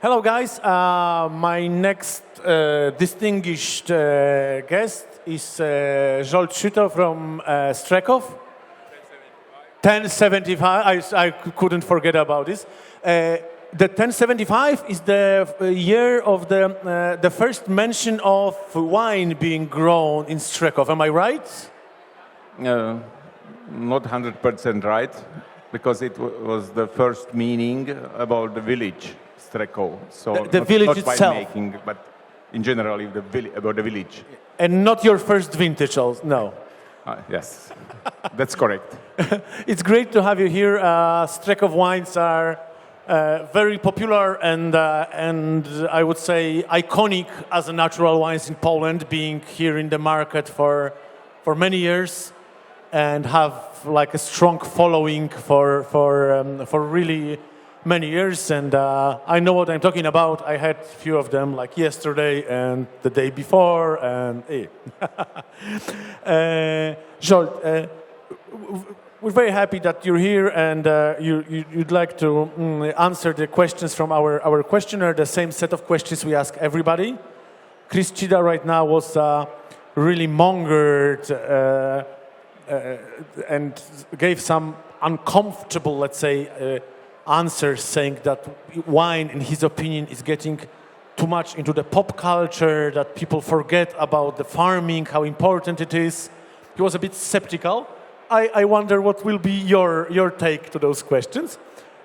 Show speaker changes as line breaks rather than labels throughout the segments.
Hello, guys. My next distinguished guest is Zsolt Suto from Strekov. 1075. I couldn't forget about this. The 1075 is the year of the first mention of wine being grown in Strekov. Am I right?
Not 100% right, because it was the first meaning about the village, Strekov. So
the village
not
itself.
Making, but in general, about the village.
And not your first vintage, also, no.
Yes, that's correct.
It's great to have you here. Strekov wines are very popular and I would say iconic as a natural wines in Poland, being here in the market for many years and have like a strong following for really many years. And I know what I'm talking about. I had a few of them like yesterday and the day before. And Zsolt, we're very happy that you're here and you'd like to answer the questions from our questionnaire, the same set of questions we ask everybody. Chris Chida right now was really mongered and gave some uncomfortable, let's say, answers, saying that wine, in his opinion, is getting too much into the pop culture, that people forget about the farming, how important it is. He was a bit skeptical. I wonder what will be your take to those questions.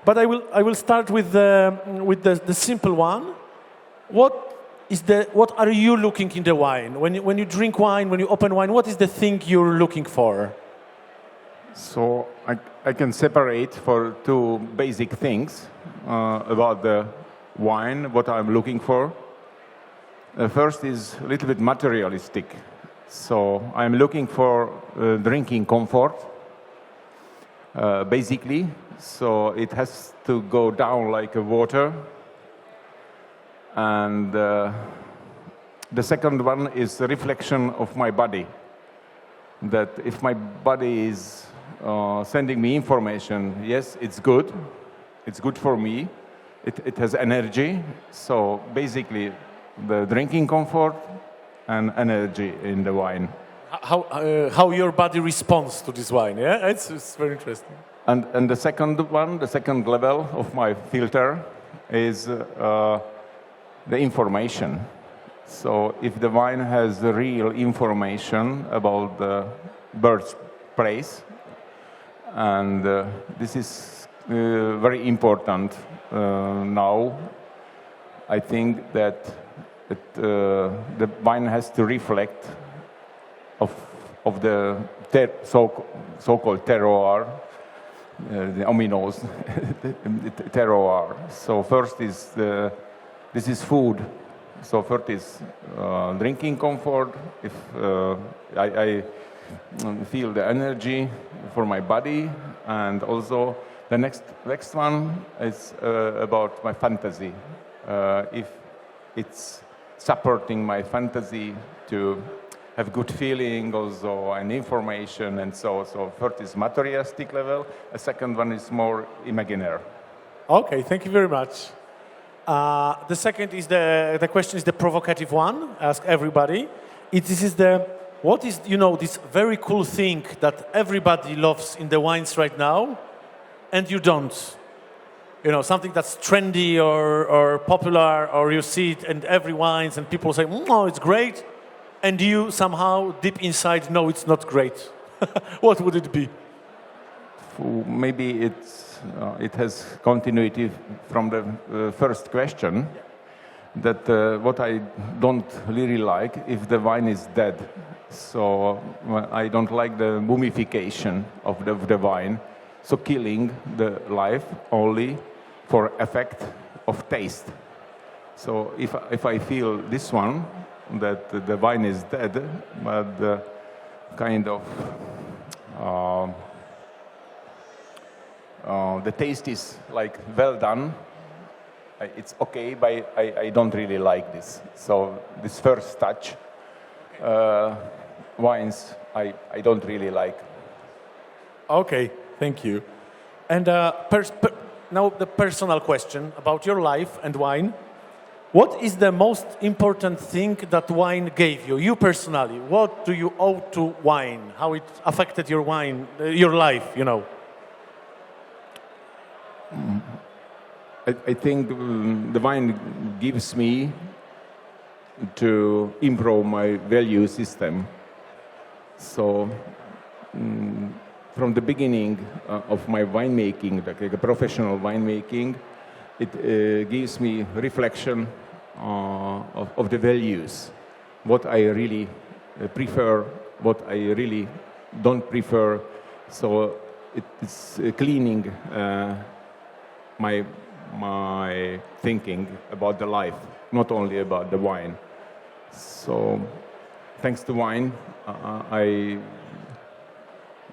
But I will start with the simple one. What are you looking in the wine? When you drink wine, when you open wine, what is the thing you're looking for?
So I can separate for two basic things about the wine, what I'm looking for. First is a little bit materialistic. So I'm looking for drinking comfort, basically. So it has to go down like a water. And the second one is a reflection of my body. That if my body is sending me information, yes, it's good for me, it has energy. So basically the drinking comfort and energy in the wine.
How your body responds to this wine, yeah? It's very interesting.
And the second one, the second level of my filter is the information. So if the wine has the real information about the birthplace, and this is very important now, I think that the wine has to reflect of the so-called terroir, the aminos, terroir. So first is this is food. So first is drinking comfort. If I feel the energy for my body, and also the next one is about my fantasy. If it's supporting my fantasy to have good feeling also and information, and so first is materialistic level, a second one is more imaginary.
Okay, thank you very much. The second is the question is the provocative one. Ask everybody. What is this very cool thing that everybody loves in the wines right now, and you don't? Something that's trendy or popular, or you see it in every wines and people say, "Oh, it's great," and you somehow deep inside know it's not great. What would it be?
Maybe it has continuity from the first question. That what I don't really like if the wine is dead. So I don't like the mummification of the wine. So killing the life only for effect of taste. So if I feel this one, that the wine is dead, but the kind of the taste is like well done, it's okay, but I don't really like this. So this first touch, wines I don't really like.
Okay, thank you. And now the personal question about your life and wine. What is the most important thing that wine gave you? You personally, what do you owe to wine? How it affected your your life, you know?
I think the wine gives me to improve my value system. So from the beginning of my winemaking, like a professional winemaking, it gives me reflection of the values, what I really prefer, what I really don't prefer. So it's cleaning my thinking about the life, not only about the wine. So thanks to wine, I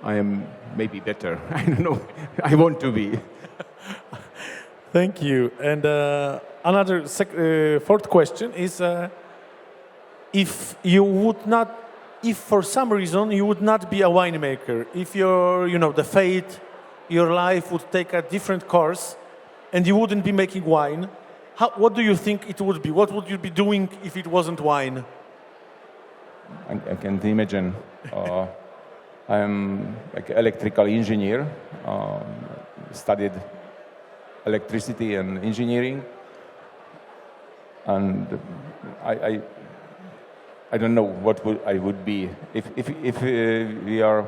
am maybe better. I don't know. I want to be.
Thank you. And another fourth question is, if for some reason you would not be a winemaker, if the fate, your life would take a different course, and you wouldn't be making wine, what do you think it would be? What would you be doing if it wasn't wine?
I can't imagine. I'm like an electrical engineer, studied electricity and engineering, and I don't know what I would be if we are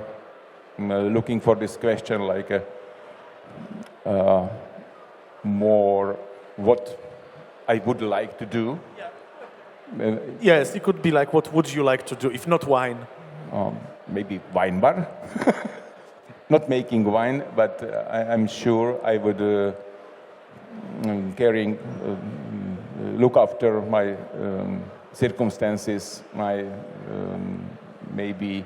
looking for this question like more what I would like to do.
Yeah. Yes, it could be like, what would you like to do if not wine?
Maybe wine bar. Not making wine, but I'm sure I would look after my circumstances, my maybe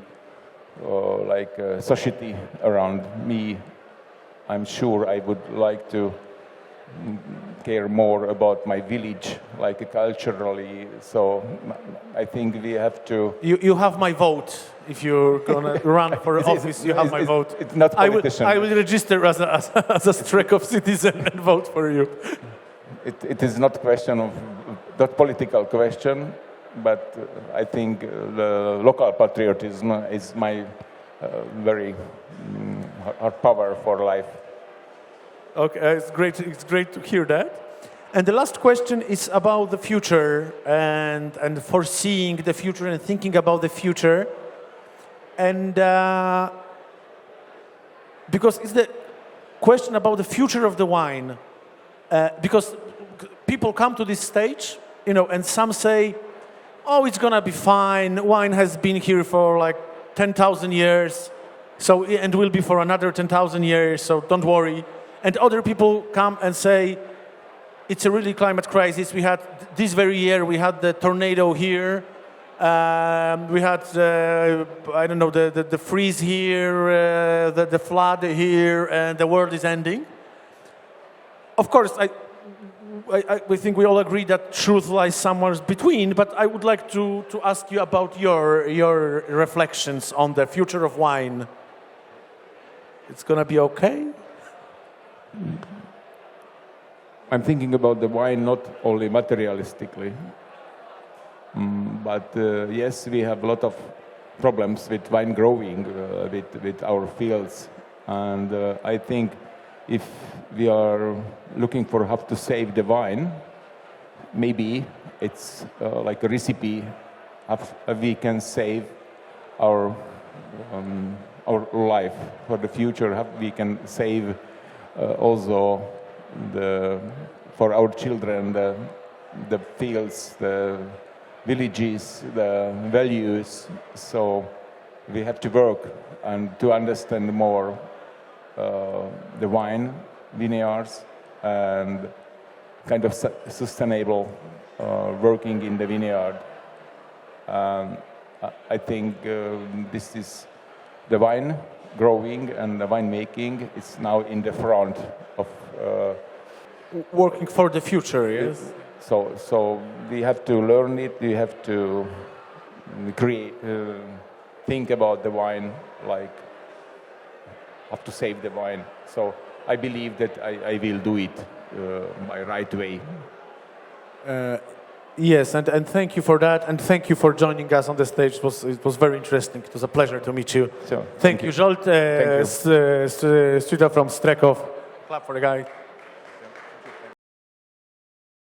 like society around me. I'm sure I would like to care more about my village, like culturally. So I think we have to.
You have my vote. If you're gonna run for office, you have my vote.
It's not politician.
I will register as a Strekov citizen and vote for you.
It is not political question, but I think the local patriotism is my very hard power for life.
Okay, it's great. It's great to hear that. And the last question is about the future and foreseeing the future and thinking about the future. And because it's the question about the future of the wine. Because people come to this stage, and some say, "Oh, it's gonna be fine. Wine has been here for like 10,000 years, and will be for another 10,000 years. So don't worry." And other people come and say, it's a really climate crisis. We had this very year, we had the tornado here. We had, the freeze here, the flood here, and the world is ending. Of course, we think we all agree that truth lies somewhere between, but I would like to ask you about your reflections on the future of wine. It's going to be okay?
I'm thinking about the wine not only materialistically, but yes, we have a lot of problems with wine growing, with our fields, and I think if we are looking for how to save the wine, maybe it's like a recipe of we can save our life for the future. How we can save also for our children the fields, the villages, the values. So we have to work and to understand more the wine vineyards and kind of sustainable working in the vineyard. I think this is the wine growing and the winemaking is now in the front of
working for the future. Yes.
So we have to learn it. We have to create, think about the wine, like how to save the wine. So I believe that I will do it my right way.
Yes, and thank you for that, and thank you for joining us on the stage. It was very interesting. It was a pleasure to meet you.
So,
thank you, Zsolt. Suto from Strekov. Clap for the guy.